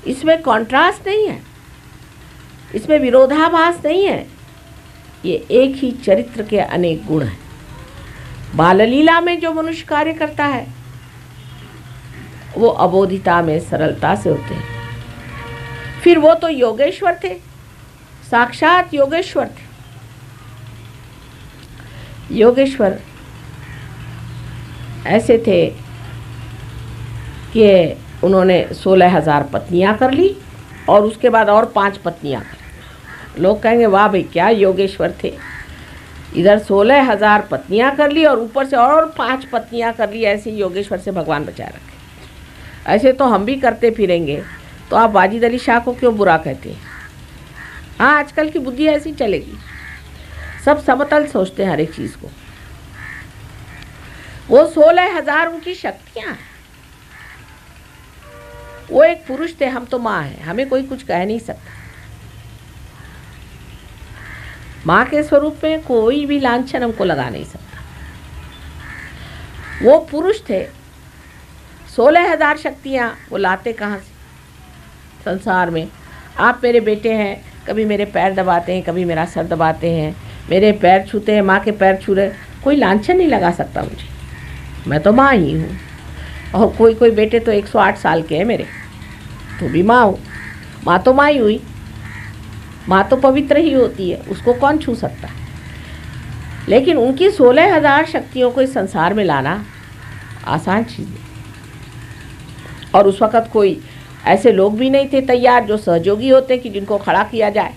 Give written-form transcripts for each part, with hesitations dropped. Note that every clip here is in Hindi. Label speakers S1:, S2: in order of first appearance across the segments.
S1: इसमें कॉन्ट्रास्ट नहीं है, इसमें विरोधाभास नहीं है, ये एक ही चरित्र के अनेक गुण हैं। बाललीला में जो मनुष्य कार्य करता है वो अबोधिता में सरलता से होते हैं। फिर वो तो योगेश्वर थे, साक्षात योगेश्वर थे। योगेश्वर ऐसे थे कि उन्होंने 16,000 पत्नियां कर ली और उसके बाद और 5 पत्नियां कर ली। लोग कहेंगे वाह भाई क्या योगेश्वर थे, इधर 16,000 पत्नियां कर ली और ऊपर से और 5 पत्नियां कर ली। ऐसे योगेश्वर से भगवान बचा रखे। ऐसे तो हम भी करते फिरेंगे, तो आप वाजिद अली शाह को क्यों बुरा कहते हैं? हाँ, आजकल की बुद्धि ऐसी चलेगी, सब समतल सोचते हैं हर एक चीज़ को। वो 16,000 उनकी शक्तियाँ हैं। वो एक पुरुष थे, हम तो माँ हैं, हमें कोई कुछ कह नहीं सकता। माँ के स्वरूप में कोई भी लांछन हमको लगा नहीं सकता। वो पुरुष थे, 16,000 शक्तियाँ वो लाते कहाँ से संसार में? आप मेरे बेटे हैं, कभी मेरे पैर दबाते हैं, कभी मेरा सर दबाते हैं, मेरे पैर छूते हैं, माँ के पैर छू रहे, कोई लांछन नहीं लगा सकता मुझे। मैं तो माँ ही हूँ। और कोई बेटे तो 108 साल के हैं मेरे, तो भी माँ हूँ। माँ तो माँ ही हुई, माँ तो पवित्र ही होती है, उसको कौन छू सकता है? लेकिन उनकी 16,000 शक्तियों को इस संसार में लाना आसान चीज़ है। और उस वक़्त कोई ऐसे लोग भी नहीं थे तैयार जो सहयोगी होते कि जिनको खड़ा किया जाए।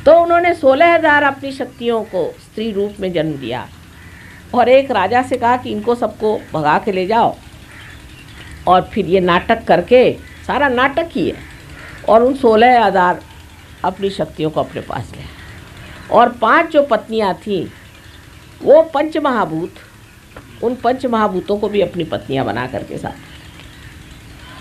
S1: तो उन्होंने 16,000 अपनी शक्तियों को स्त्री रूप में जन्म दिया और एक राजा से कहा कि इनको सबको भगा के ले जाओ और फिर ये नाटक करके, सारा नाटक ही है, और उन 16,000 अपनी शक्तियों को अपने पास ले। और 5 जो पत्नियां थीं वो पंचमहाभूत, उन पंचमहाभूतों को भी अपनी पत्नियां बना करके साथ।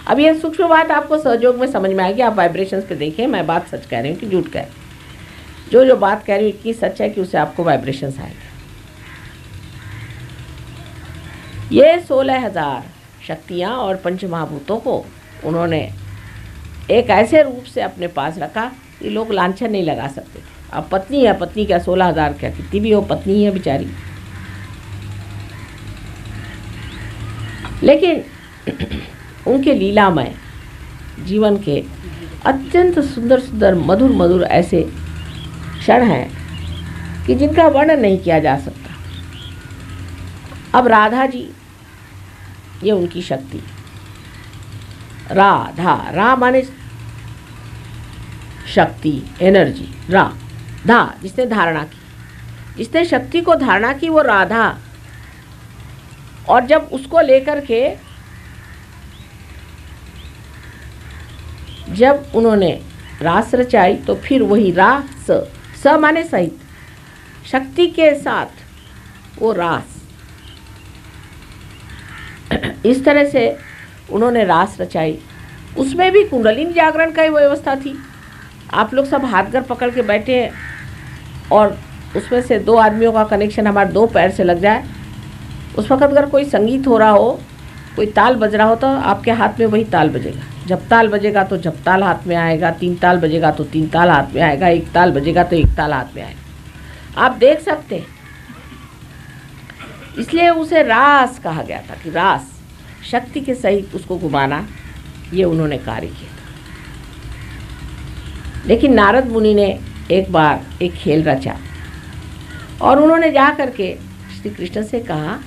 S1: अब ये सूक्ष्म बात आपको सहयोग में समझ में आएगी। आप वाइब्रेशंस पे देखें, मैं बात सच कह रही हूँ कि झूठ कह रही हूँ। जो बात कह रही हूँ इतनी सच है कि उससे आपको वाइब्रेशंस आएंगे। ये 16,000 शक्तियाँ और पंचमहाभूतों को उन्होंने एक ऐसे रूप से अपने पास रखा कि लोग लांछन नहीं लगा सकते थे। अब पत्नी है, पत्नी क्या 16,000 क्या कितनी भी हो, पत्नी है बेचारी। लेकिन उनके लीलामय जीवन के अत्यंत सुंदर सुंदर मधुर मधुर ऐसे क्षण हैं कि जिनका वर्णन नहीं किया जा सकता। अब राधा जी, ये उनकी शक्ति। राधा, रा माने शक्ति, एनर्जी। धा जिसने धारणा की, जिसने शक्ति को धारणा की वो राधा। और जब उसको लेकर के जब उन्होंने रास रचाई तो फिर वही स माने सहित, शक्ति के साथ वो रास, इस तरह से उन्होंने रास रचाई। उसमें भी कुंडलिनी जागरण का ही व्यवस्था थी। आप लोग सब हाथ घर पकड़ के बैठे हैं और उसमें से 2 आदमियों का कनेक्शन हमारे 2 पैर से लग जाए, उस वक़्त अगर कोई संगीत हो रहा हो, कोई ताल बज रहा हो, तो आपके हाथ में वही ताल बजेगा। जब ताल बजेगा तो जब ताल हाथ में आएगा, 3 ताल बजेगा तो 3 ताल हाथ में आएगा, 1 ताल बजेगा तो 1 ताल हाथ में आएगा। आप देख सकते हैं। इसलिए उसे रास कहा गया था कि रास, शक्ति के सहित उसको घुमाना, ये उन्होंने कार्य किया था। लेकिन नारद मुनि ने एक बार एक खेल रचा और उन्होंने जा करके श्री कृष्ण से कहा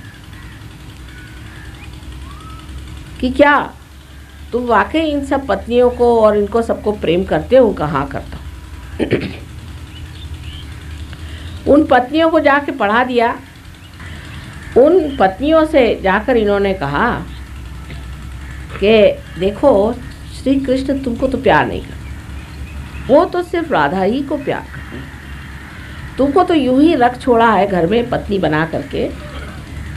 S1: कि क्या तुम वाकई इन सब पत्नियों को और इनको सबको प्रेम करते हो? कहाँ करता हूँ। उन पत्नियों को जाके पढ़ा दिया। उन पत्नियों से जाकर इन्होंने कहा कि देखो श्री कृष्ण तुमको तो प्यार नहीं करते, वो तो सिर्फ राधा ही को प्यार करते हैं। तुमको तो यूं ही रख छोड़ा है घर में पत्नी बना करके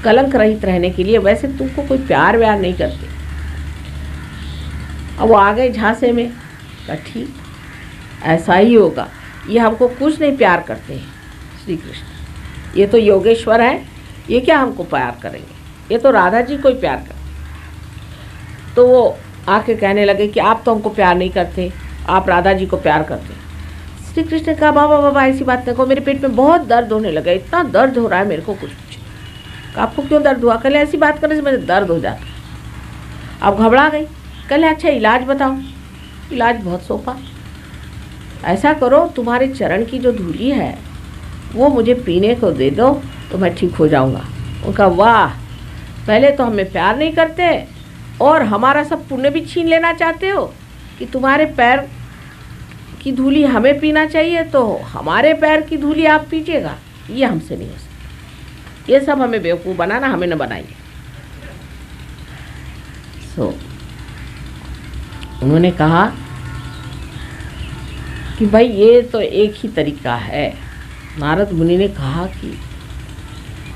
S1: कलंक रहित रहने के लिए, वैसे तुमको कोई प्यार व्यार नहीं करते। अब वो आ गए झांसे में, कहा ठीक ऐसा ही होगा, ये हमको कुछ नहीं प्यार करते हैं श्री कृष्ण, ये तो योगेश्वर है, ये क्या हमको प्यार करेंगे, ये तो राधा जी को ही प्यार करते। तो वो आके कहने लगे कि आप तो हमको प्यार नहीं करते, आप राधा जी को प्यार करते। श्री कृष्ण ने कहा बाबा बाबा ऐसी बात न कहो, मेरे पेट में बहुत दर्द होने लगा, इतना दर्द हो रहा है मेरे को कुछ। आपको क्यों दर्द हुआ? कल ऐसी बात करने से मेरे दर्द हो जाता। अब घबरा गई। कल अच्छा इलाज बताओ। इलाज बहुत सोपा, ऐसा करो तुम्हारे चरण की जो धूली है वो मुझे पीने को दे दो तो मैं ठीक हो जाऊंगा। उनका वाह, पहले तो हमें प्यार नहीं करते और हमारा सब पुण्य भी छीन लेना चाहते हो कि तुम्हारे पैर की धूली हमें पीना चाहिए तो हमारे पैर की धूली आप पीजिएगा। ये हमसे नहीं हो सकता, ये सब हमें बेवकूफ़ बनाना, हमें न बनाइए। उन्होंने कहा कि भाई ये तो एक ही तरीका है। नारद मुनि ने कहा कि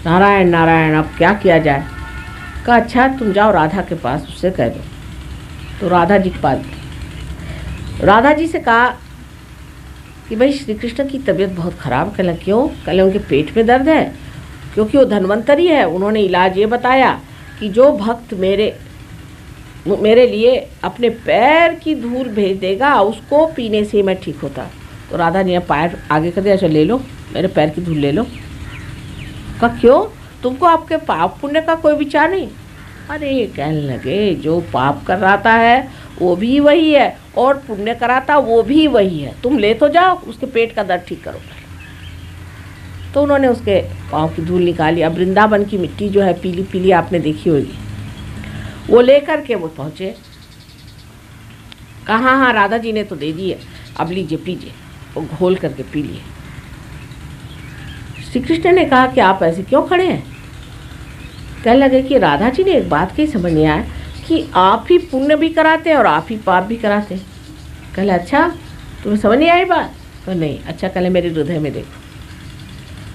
S1: नारायण नारायण, अब क्या किया जाए? कहा अच्छा तुम जाओ राधा के पास, उससे कह दो। तो राधा जी के पास, राधा जी से कहा कि भाई श्री कृष्ण की तबीयत बहुत ख़राब। कहला क्यों? कहले उनके पेट में दर्द है, क्योंकि वो धन्वंतरी है। उन्होंने इलाज ये बताया कि जो भक्त मेरे लिए अपने पैर की धूल भेज देगा उसको पीने से मैं ठीक होता। तो राधा जी ने पैर आगे कर दिया, अच्छा ले लो, मेरे पैर की धूल ले लो। कहा क्यों? तुमको आपके पाप पुण्य का कोई विचार नहीं? अरे कहने लगे जो पाप कराता है वो भी वही है और पुण्य कराता वो भी वही है, तुम ले तो जाओ, उसके पेट का दर्द ठीक करो। तो उन्होंने उसके पाँव की धूल निकाली। अब वृंदावन की मिट्टी जो है पीली पीली आपने देखी होगी, वो लेकर के वो पहुँचे। कहा हाँ राधा जी ने तो दे दी है, अब लीजिए पीजिए। वो घोल करके पी लिए। श्री कृष्ण ने कहा कि आप ऐसे क्यों खड़े हैं? कहने लगे कि राधा जी ने एक बात की समझ नहीं आया कि आप ही पुण्य भी कराते हैं और आप ही पाप भी कराते हैं। कहले अच्छा तुम्हें समझ नहीं आई बात? तो नहीं। अच्छा कहले मेरे हृदय में देखो।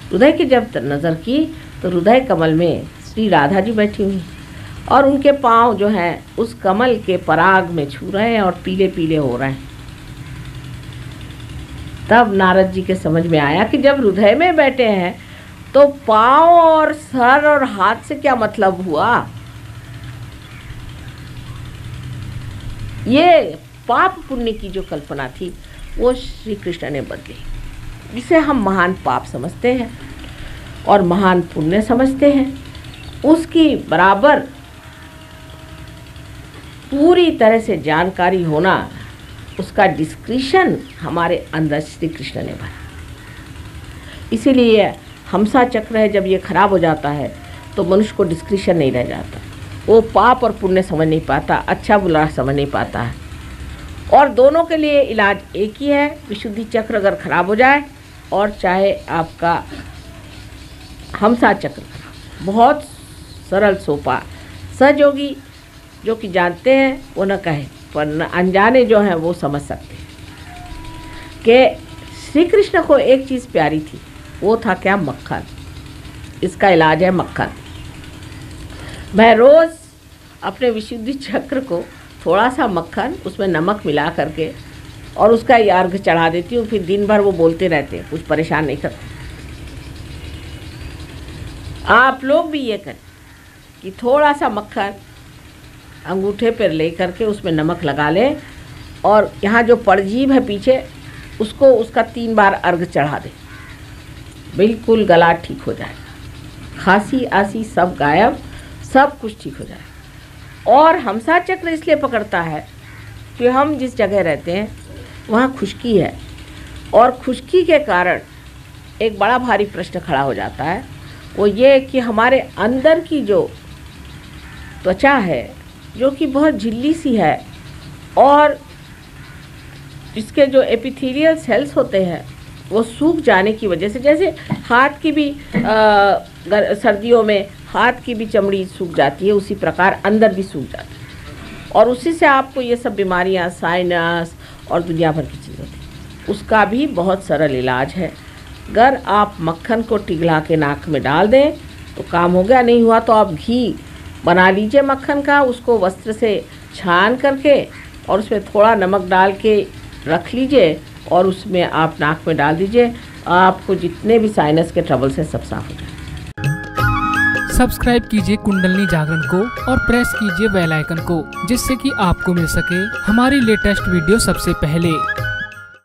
S1: हृदय की जब नज़र की तो हृदय कमल में श्री राधा जी बैठी हुई और उनके पाँव जो हैं उस कमल के पराग में छू रहे हैं और पीले पीले हो रहे हैं। तब नारद जी के समझ में आया कि जब हृदय में बैठे हैं तो पाँव और सर और हाथ से क्या मतलब हुआ? ये पाप पुण्य की जो कल्पना थी वो श्री कृष्ण ने बदली, जिसे हम महान पाप समझते हैं और महान पुण्य समझते हैं, उसकी बराबर पूरी तरह से जानकारी होना, उसका डिस्क्रिशन हमारे अंदर श्री कृष्ण ने भरा। इसीलिए हमसा चक्र है, जब ये खराब हो जाता है तो मनुष्य को डिस्क्रिशन नहीं रह जाता, वो पाप और पुण्य समझ नहीं पाता, अच्छा बुरा समझ नहीं पाता है। और दोनों के लिए इलाज एक ही है, विशुद्धि चक्र अगर खराब हो जाए और चाहे आपका हमसा चक्र खराब। बहुत सरल सोपा, सहयोगी जो कि जानते हैं वो न कहें, पर अनजाने जो हैं वो समझ सकते हैं कि श्री कृष्ण को एक चीज़ प्यारी थी, वो था क्या? मक्खन। इसका इलाज है मक्खन। मैं रोज़ अपने विशुद्धि चक्र को थोड़ा सा मक्खन, उसमें नमक मिला करके और उसका अर्घ चढ़ा देती हूँ। फिर दिन भर वो बोलते रहते हैं, कुछ परेशान नहीं करते। आप लोग भी ये करें कि थोड़ा सा मक्खन अंगूठे पर ले करके उसमें नमक लगा लें और यहाँ जो परजीव है पीछे उसको उसका 3 बार अर्घ चढ़ा दें, बिल्कुल गला ठीक हो जाएगा, खांसी आसी सब गायब, सब कुछ ठीक हो जाएगा। और हमसा चक्र इसलिए पकड़ता है कि हम जिस जगह रहते हैं वहाँ खुश्की है और खुश्की के कारण एक बड़ा भारी प्रश्न खड़ा हो जाता है, वो ये कि हमारे अंदर की जो त्वचा है जो कि बहुत झिल्ली सी है और इसके जो एपिथेलियल सेल्स होते हैं वो सूख जाने की वजह से, जैसे हाथ की भी सर्दियों में हाथ की भी चमड़ी सूख जाती है, उसी प्रकार अंदर भी सूख जाती है और उसी से आपको ये सब बीमारियां, साइनस और दुनिया भर की चीज़ होती है। उसका भी बहुत सरल इलाज है। अगर आप मक्खन को पिघला के नाक में डाल दें तो काम हो गया। नहीं हुआ तो आप घी बना लीजिए मक्खन का, उसको वस्त्र से छान करके और उसमें थोड़ा नमक डाल के रख लीजिए और उसमें आप नाक में डाल दीजिए। आपको जितने भी साइनस के ट्रबल से सब साफ हो जाए।
S2: सब्सक्राइब कीजिए कुंडलिनी जागरण को और प्रेस कीजिए बेल आइकन को, जिससे कि आपको मिल सके हमारी लेटेस्ट वीडियो सबसे पहले।